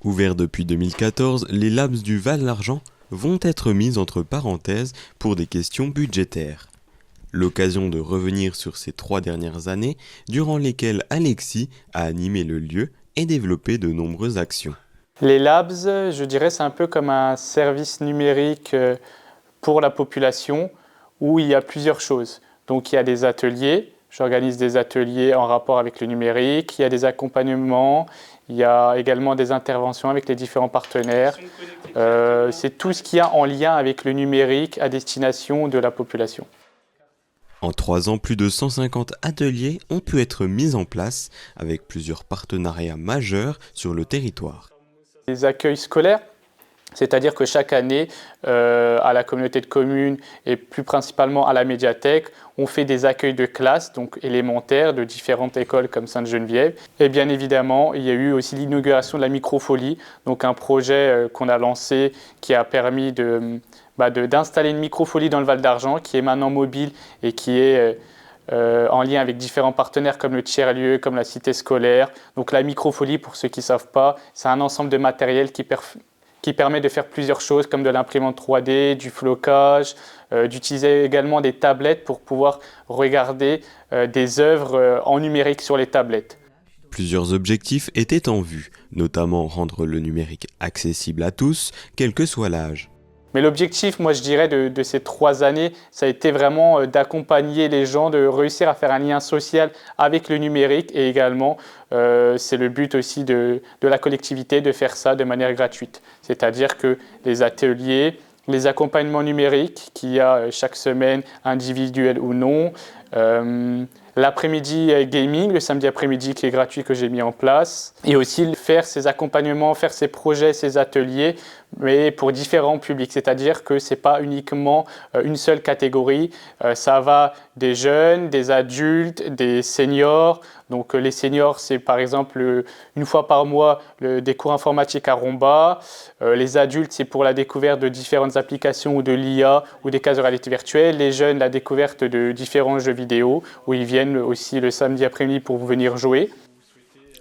Ouverts depuis 2014, les labs du Val-d'Argent vont être mis entre parenthèses pour des questions budgétaires. L'occasion de revenir sur ces 3 dernières années, durant lesquelles Alexis a animé le lieu et développé de nombreuses actions. Les labs, je dirais, c'est un peu comme un service numérique pour la population où il y a plusieurs choses. Donc il y a des ateliers, j'organise des ateliers en rapport avec le numérique, il y a des accompagnements, il y a également des interventions avec les différents partenaires. C'est tout ce qu'il y a en lien avec le numérique à destination de la population. En 3 ans, plus de 150 ateliers ont pu être mis en place avec plusieurs partenariats majeurs sur le territoire. Les accueils scolaires, c'est-à-dire que chaque année, à la communauté de communes et plus principalement à la médiathèque, on fait des accueils de classes, donc élémentaires, de différentes écoles comme Sainte-Geneviève. Et bien évidemment, il y a eu aussi l'inauguration de la microfolie, donc un projet qu'on a lancé qui a permis d'installer une microfolie dans le Val-d'Argent, qui est maintenant mobile et qui est en lien avec différents partenaires comme le tiers-lieu, comme la cité scolaire. Donc la microfolie, pour ceux qui ne savent pas, c'est un ensemble de matériel qui permet de faire plusieurs choses comme de l'imprimante 3D, du flocage, d'utiliser également des tablettes pour pouvoir regarder des œuvres en numérique sur les tablettes. Plusieurs objectifs étaient en vue, notamment rendre le numérique accessible à tous, quel que soit l'âge. Mais l'objectif, moi je dirais, de ces 3 années, ça a été vraiment d'accompagner les gens, de réussir à faire un lien social avec le numérique et également, c'est le but aussi de la collectivité de faire ça de manière gratuite. C'est-à-dire que les ateliers, les accompagnements numériques qu'il y a chaque semaine, individuels ou non, l'après-midi gaming, le samedi après-midi qui est gratuit que j'ai mis en place, et aussi faire ces accompagnements, faire ces projets, ces ateliers, mais pour différents publics, c'est-à-dire que ce n'est pas uniquement une seule catégorie, ça va des jeunes, des adultes, des seniors. Donc les seniors, c'est par exemple une fois par mois des cours informatiques à Romba. Les adultes, c'est pour la découverte de différentes applications ou de l'IA ou des cases de réalité virtuelle. Les jeunes, la découverte de différents jeux vidéo où ils viennent aussi le samedi après-midi pour venir jouer.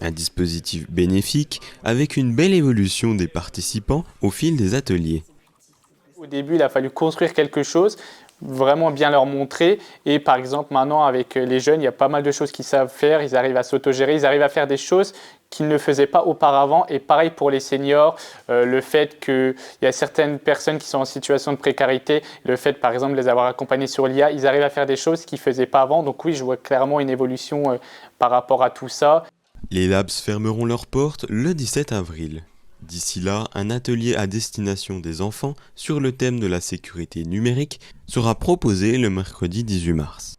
Un dispositif bénéfique avec une belle évolution des participants au fil des ateliers. Au début, il a fallu construire quelque chose, vraiment bien leur montrer. Et par exemple, maintenant, avec les jeunes, il y a pas mal de choses qu'ils savent faire. Ils arrivent à s'autogérer, ils arrivent à faire des choses qu'ils ne faisaient pas auparavant. Et pareil pour les seniors, le fait qu'il y a certaines personnes qui sont en situation de précarité, le fait par exemple de les avoir accompagnés sur l'IA, ils arrivent à faire des choses qu'ils ne faisaient pas avant. Donc oui, je vois clairement une évolution par rapport à tout ça. Les labs fermeront leurs portes le 17 avril. D'ici là, un atelier à destination des enfants sur le thème de la sécurité numérique sera proposé le mercredi 18 mars.